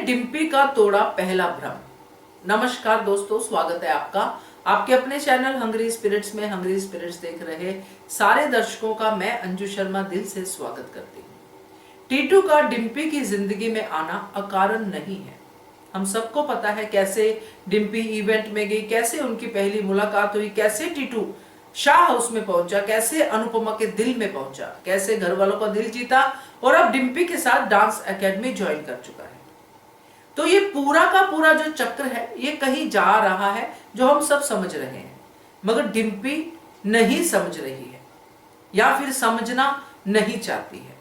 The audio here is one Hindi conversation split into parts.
डिम्पी का तोड़ा पहला भ्रम। नमस्कार दोस्तों, स्वागत है आपका आपके अपने चैनल हंग्री स्पिरिट्स में। हंग्री स्पिरिट्स देख रहे सारे दर्शकों का मैं अंजू शर्मा दिल से स्वागत करती हूँ। टीटू का डिम्पी की जिंदगी में आना अकारण नहीं है। हम सबको पता है कैसे डिम्पी इवेंट में गई, कैसे उनकी पहली मुलाकात हुई, कैसे टीटू शाह हाउस में पहुंचा, कैसे अनुपमा के दिल में पहुंचा, कैसे घर वालों का दिल जीता और अब डिम्पी के साथ डांस एकेडमी ज्वाइन कर चुका है। तो ये पूरा का पूरा जो चक्र है ये कहीं जा रहा है जो हम सब समझ रहे हैं, मगर डिम्पी नहीं समझ रही है या फिर समझना नहीं चाहती है।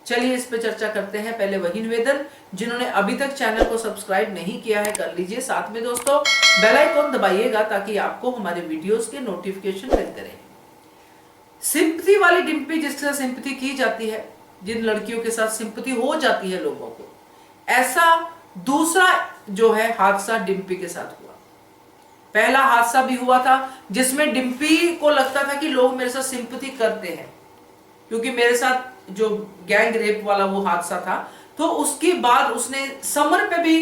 चलिए इस पे चर्चा करते हैं। पहले वही निवेदन, जिन्होंने अभी तक चैनल को सब्सक्राइब नहीं किया है कर लीजिए, साथ में दोस्तों बेल आइकन दबाइएगा ताकि आपको हमारे वीडियोस के नोटिफिकेशन मिलते रहे। सिंपैथी वाली डिम्पी जिसके साथ सिंपैथी की जाती है, जिन लड़कियों के साथ सिंपैथी हो जाती है लोगों को, ऐसा दूसरा जो है हादसा डिम्पी के साथ हुआ। पहला हादसा भी हुआ था जिसमें डिम्पी को लगता था कि लोग मेरे साथ सिंपैथी करते हैं, क्योंकि मेरे साथ जो गैंग रेप वाला वो हादसा था। तो उसके बाद उसने समर पे भी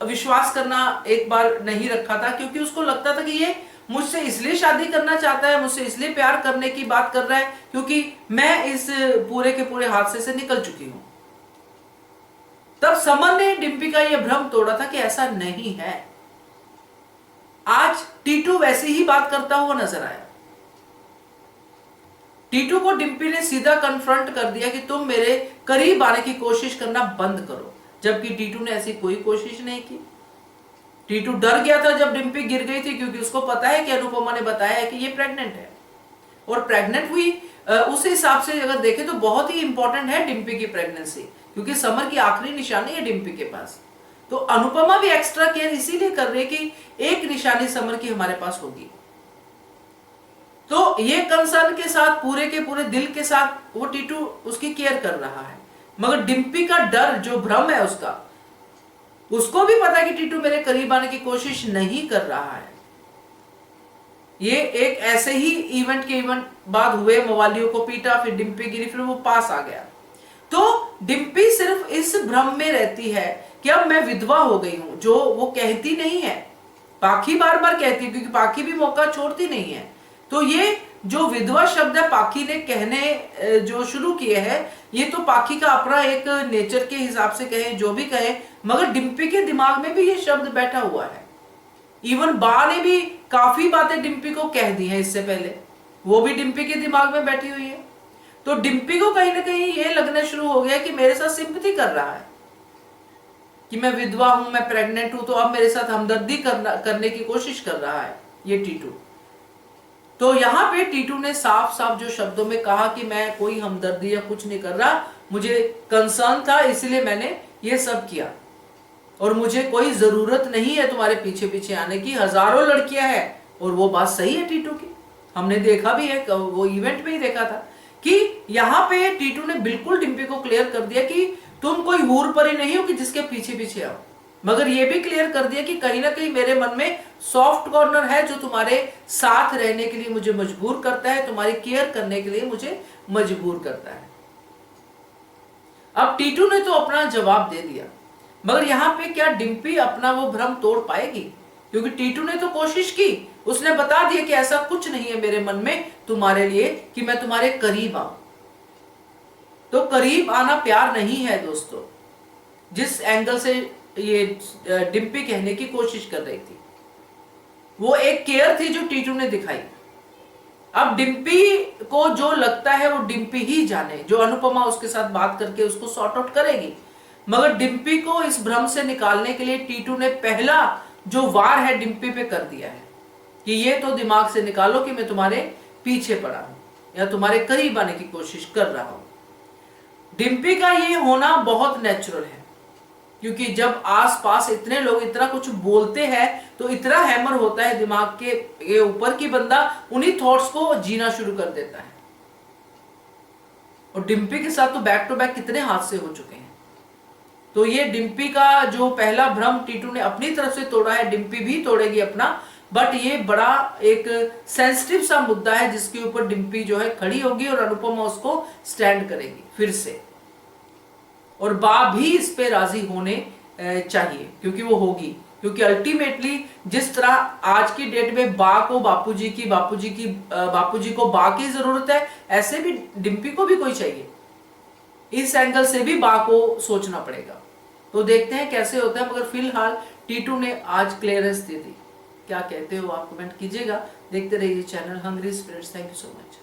विश्वास करना एक बार नहीं रखा था, क्योंकि उसको लगता था कि ये मुझसे इसलिए शादी करना चाहता है, मुझसे इसलिए प्यार करने की बात कर रहा है क्योंकि मैं इस पूरे के पूरे हादसे से निकल चुकी हूं। तब समर ने डिम्पी का यह भ्रम तोड़ा था कि ऐसा नहीं है। आज टीटू वैसे ही बात करता हुआ नजर आया। टीटू को डिम्पी ने सीधा कन्फ्रंट कर दिया कि तुम मेरे करीब आने की कोशिश करना बंद करो, जबकि टीटू ने ऐसी कोई कोशिश नहीं की। टीटू डर गया था जब डिम्पी गिर गई थी, क्योंकि उसको पता है कि अनुपमा ने बताया है कि ये प्रेग्नेंट है और प्रेग्नेंट हुई। उस हिसाब से अगर देखें तो बहुत ही इंपॉर्टेंट है डिम्पी की प्रेगनेंसी, क्योंकि समर की आखिरी निशानी है डिम्पी के पास। तो अनुपमा भी एक्स्ट्रा केयर इसीलिए कर रही है कि एक निशानी समर की हमारे पास होगी। तो ये कंसर्न के साथ पूरे के पूरे दिल के साथ वो टीटू उसकी केयर कर रहा है, मगर डिम्पी का डर जो भ्रम है उसको भी पता है कि टीटू मेरे करीब आने की कोशिश नहीं कर रहा है। ये एक ऐसे ही इवेंट के बाद हुए, मवालियों को पीटा, फिर डिम्पी गिरी, फिर वो पास आ गया। तो डिम्पी सिर्फ इस भ्रम में रहती है कि अब मैं विधवा हो गई हूं, जो वो कहती नहीं है। पाखी बार बार कहती है, क्योंकि पाखी भी मौका छोड़ती नहीं है। तो ये जो विधवा शब्द है पाखी ने कहने जो शुरू किए हैं, ये तो पाखी का अपना एक नेचर के हिसाब से कहे जो भी कहे, मगर डिम्पी के दिमाग में भी ये शब्द बैठा हुआ है। इवन बा ने भी काफी बातें डिम्पी को कह दी हैं इससे पहले, वो भी डिम्पी के दिमाग में बैठी हुई है। तो डिम्पी को कहीं ना कहीं ये लगना शुरू हो गया कि मेरे साथ सिंपैथी कर रहा है, कि मैं विधवा हूं, मैं प्रेग्नेंट हूं, तो अब मेरे साथ हमदर्दी करने की कोशिश कर रहा है ये टीटू। तो यहां पे टीटू ने साफ साफ जो शब्दों में कहा कि मैं कोई हमदर्दी या कुछ नहीं कर रहा, मुझे कंसर्न था इसलिए मैंने ये सब किया, और मुझे कोई जरूरत नहीं है तुम्हारे पीछे पीछे आने की, हजारों लड़कियां हैं। और वो बात सही है टीटू की, हमने देखा भी है, वो इवेंट में ही देखा था कि यहाँ पे टीटू ने बिल्कुल डिम्पी को क्लियर कर दिया कि तुम कोई हूर परी नहीं हो कि जिसके पीछे पीछे आओ, मगर ये भी क्लियर कर दिया कि कहीं ना कहीं मेरे मन में सॉफ्ट कॉर्नर है जो तुम्हारे साथ रहने के लिए मुझे मजबूर करता है, तुम्हारी केयर करने के लिए मुझे मजबूर करता है। अब टीटू ने तो अपना जवाब दे दिया, मगर यहाँ पे क्या डिम्पी अपना वो भ्रम तोड़ पाएगी? क्योंकि टीटू ने तो कोशिश की, उसने बता दिया कि ऐसा कुछ नहीं है मेरे मन में तुम्हारे लिए कि मैं तुम्हारे करीब आऊं। तो करीब आना प्यार नहीं है दोस्तों, जिस एंगल से ये डिम्पी कहने की कोशिश कर रही थी, वो एक केयर थी जो टीटू ने दिखाई। अब डिम्पी को जो लगता है वो डिम्पी ही जाने, जो अनुपमा उसके साथ बात करके उसको सॉर्ट आउट करेगी। मगर डिम्पी को इस भ्रम से निकालने के लिए टीटू ने पहला जो वार है डिम्पी पे कर दिया है कि ये तो दिमाग से निकालो कि मैं तुम्हारे पीछे पड़ा हूं या तुम्हारे करीब आने की कोशिश कर रहा हूं। डिम्पी का ये होना बहुत नेचुरल है, क्योंकि जब आसपास इतने लोग इतना कुछ बोलते हैं तो इतना हैमर होता है दिमाग के ऊपर कि बंदा उन्हीं थॉट्स को जीना शुरू कर देता है। और डिम्पी के साथ तो बैक टू बैक कितने हादसे हो चुके हैं। तो ये डिम्पी का जो पहला भ्रम टीटू ने अपनी तरफ से तोड़ा है, डिम्पी भी तोड़ेगी अपना, बट ये बड़ा एक सेंसिटिव सा मुद्दा है जिसके ऊपर डिम्पी जो है खड़ी होगी और अनुपमा उसको स्टैंड करेगी फिर से। और बा भी इस पे राजी होने चाहिए, क्योंकि वो होगी। क्योंकि अल्टीमेटली जिस तरह आज की डेट में बा को बापूजी की, बापूजी को बा की जरूरत है, ऐसे भी डिम्पी को भी कोई चाहिए। इस एंगल से भी बा को सोचना पड़ेगा। तो देखते हैं कैसे होता है, मगर फिलहाल टीटू ने आज क्लियरेंस दे दी। क्या कहते हो आप कमेंट कीजिएगा। देखते रहिए channel hungry spirits. Thank you so much.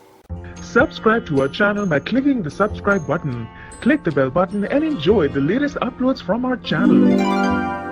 Subscribe to our channel by clicking the subscribe button. Click the bell button and enjoy the latest uploads from our channel.